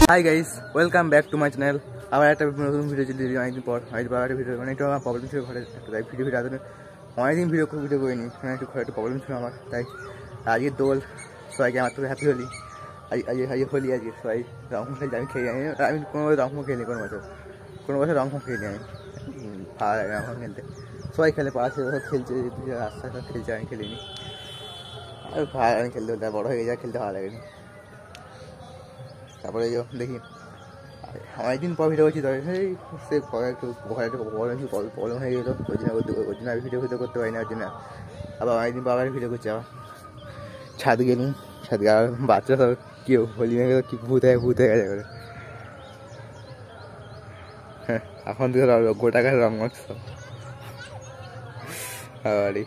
Hi guys, welcome back to my channel. আবার একটা নতুন ভিডিও চলে এলাম অনেকদিন পর। হয়তো একটা ভিডিও মানে একটু আমার প্রবলেম ছিল ঘরে, তাই ভিডিও আসলে অনেকদিন ভিডিও করিনি, মানে একটু ঘরে একটু প্রবলেম ছিল আমার। তাই আজকে দোল, সবাইকে আমার তো হ্যাপি হোলি। আজকে হোলি, আজকে সবাই রং খেলতে আমি খেয়ে আমি কোনো রং খেলিনি কোনো বছর রং খেলিনি আমি। ভালো লাগে রং খেলতে, সবাই খেলে, পাশে খেলছে, রাস্তা খেলছে, আমি খেলিনি। আর ভালো লাগে খেলতে, বড় হয়ে যায় খেলতে ভালো লাগেনি। তারপরে দেখি অনেকদিন পর ভিডিও করছি, তবে সে একটু ঘরে একটু প্রবলেম হয়ে গেলো, ওই জন্য আমি ভিডিও করতে পারি না। ওই জন্য আবার অনেকদিন পর আবার ভিডিও করছি। আবার ছাদ গেলুম, ছাদে আর বাচ্চা সব কেউ হোলি মেঘে কি ভূত হয়ে গেছে করে। হ্যাঁ, এখন তো গোটা গাছ রং মারছ আবারই।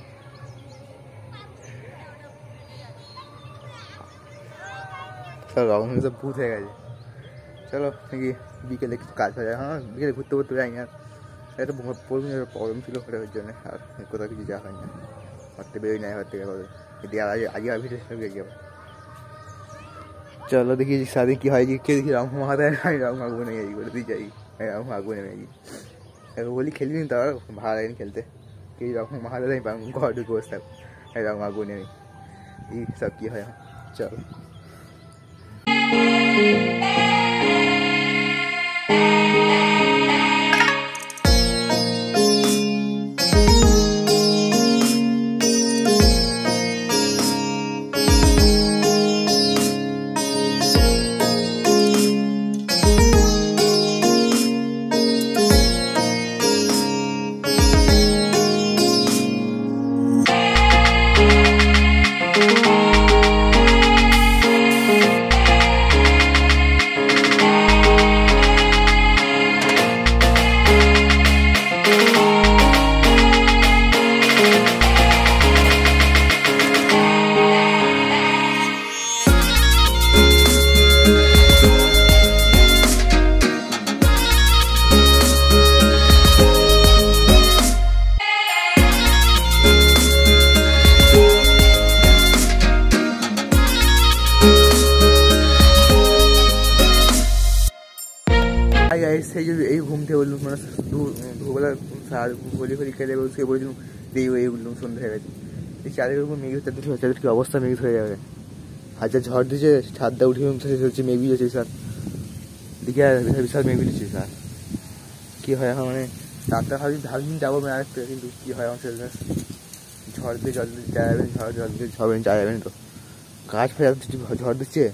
সব রং সব ভূত হয়ে গেছে। চলো নাকি বিকেলে কিছু কাজ হয়ে যায়। হ্যাঁ, বিকেলে ঘুরতে যাই না, একটা প্রবলেম ছিল ওর জন্য আর কোথাও কিছু যাওয়া হয় না, ঘরতে বেরোই নাই, ঘর থেকে আজকে আর ভিডিও গেছি আবার। চলো দেখি সারাদিন কী হয়, কে দেখি রং মাখাতে আমি রং মাখবো না, এই করে দিয়ে যাই, আমি রং মাখবো না। বলি খেলবি নি, তার ভালো লাগেনি খেলতে, কে রং মাখাতে আমি ঘর ঢুকে বসে থাকবো, আমি রং মাখবো না। এই সব কী হয়, চলো। সেই যে এই ঘুম থেকে বললুম, মানে দুপুরবেলা হোলি খেলে সে বলেছিলাম এই বললুম সন্ধ্যা হয়ে গেছে। এই চাঁদের উপর মেঘ চাঁদের কি অবস্থা, মেঘ হয়ে যাবে। আর যা ঝড় দিয়েছে, ছাদটা উঠে হচ্ছে মেঘ বিয়েছে স্যার, দেখি আর বিশাল মেঘ বিয়েছে স্যার। কী হয় এখন, মানে রাতটা ভাবছি যাবো আরেকটা, কিন্তু কী হয় আমার সেটা ঝড় দিয়ে জল দিয়ে যাওয়া যাবে, জল দিয়ে যাওয়া যাবে না তো, গাছ ফাছ ঝড় দিচ্ছে।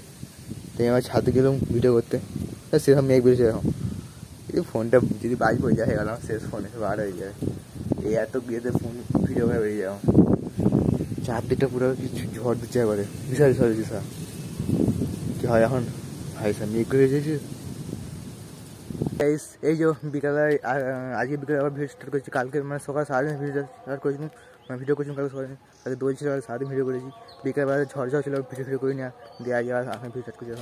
তাই আমার ছাদে গেলাম ভিডিও করতে, সেরকম মেঘ বেরিয়েছে। এখন এই ফোনটা যদি বাজ পড়ে যায়, হয়ে গেল শেষ, ফোনে বার হয়ে যায়। এই এত বিয়েতে ফোন ভিডিও করে বেরিয়ে যাও, চারদিকটা পুরো কিছু ঝড় দিচ্ছে একবারে, বিশাল স্যার। কী হয় এখন ভাই, স্যার মেঘ করে যেয়েছে। এই যে বিকালে আজকে বিকালে আবার ভিডিও স্টার্ট করেছি। কালকে মানে সকাল সারাদিন ভিডিও স্টার্ট করেছিলাম, মানে ভিডিও করেছিলাম কালকে সকালে, কালকে দোল ছিল, সারাদিন ভিডিও করেছি। বিকালবেলা ঝড় ছিল, ভিডিও করি না, দিয়ে আজকে এখন ভিডিও স্টার্ট করছি।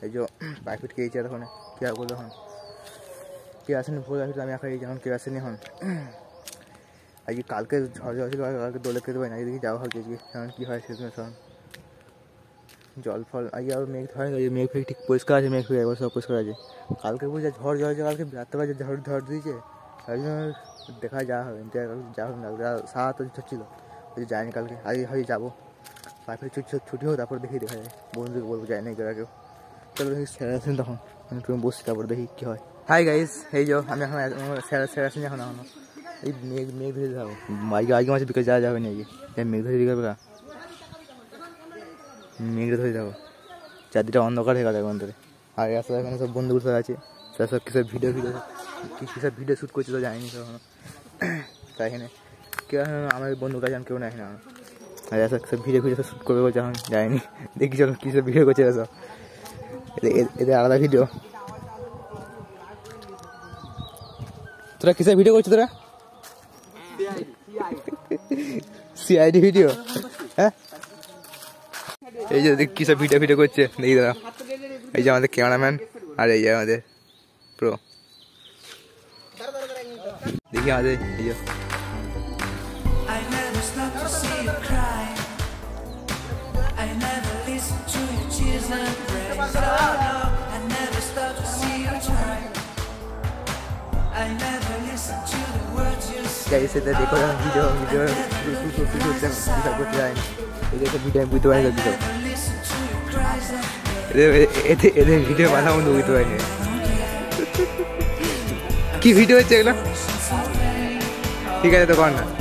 এই যে পাইপিট খেয়েছি এখন, কী আর করলো এখন, কেউ আসেনি, ভুল আসলে আমি এখন যখন কেউ আসেনি এখন। আজকে কালকে ঝড় ছিল, কালকে দোলে খেতে পারি না, এদিকে যাওয়া হয় গেছি, এখন কী হয় সেদিন এখন জল ফল। আজকে আবার মেঘ হয়, মেঘ ফেঘ ঠিক পরিষ্কার আছে, মেঘ ফেঘ একবার সব পরিষ্কার আছে। কালকে বুঝে ঝড় হয়েছে, কালকে রাত্রেবেলা ঝড় দিয়েছে, তাই জন্য দেখা যাওয়া হবে, যাওয়া হবে না, সারা তো ছিল, ওই যায়নি কালকে। আজকে হয়তো যাবো, তারপরে ছুটি হোক, তারপর দেখি দেখা যায়, বন্ধুকে বলবো যায় না কেউ। চলো দেখি স্যার আসেন, তখন তুমি বসছি, তারপর দেখি কী হয়। হাই গাইস, এই যে আমি এখন স্যার আসেনি এখনো এই মেঘ ধরে যাবো, আজকে মাঝে বিকেল যাওয়া যাবে না, মেঘ ধরে দিকে মেঘে ধরে যাবো, চারদিকটা অন্ধকার হয়ে গেল এখন ধরে। আর রাস্তায় এখানে সব বন্ধুগুলো সব আছে, সব কিসব ভিডিও শ্যুট করছে তো জানিনি তখন। তাই এখানে কেউ আমার বন্ধুর কাছে কেউ না এখানে, আর সব ভিডিও সব শ্যুট করবে বলছে, এখন যায়নি। দেখি চলো কিসব ভিডিও করছে সব, এদের আলাদা ভিডিও। তোরা কিসব ভিডিও করছিস তোরা? সিআইডি ভিডিও, হ্যাঁ। এই যে কিসব ভিডিও করছে দেখি দাদা, এই যে আমাদের ক্যামেরাম্যান, আর এই যে আমাদের প্রো, দেখি আমাদের এই যে I never listen to your tears and praise. Oh no, I never সেটা দেখো ভিডিও ভিডিও করতে যায়নি এদের ভিডিও আমি বুঝতে পারি না কিছু এদের ভিডিও বাধা মতো বুঝতে পারিনি কি ভিডিও হচ্ছে এগুলো ঠিক আছে তো কর না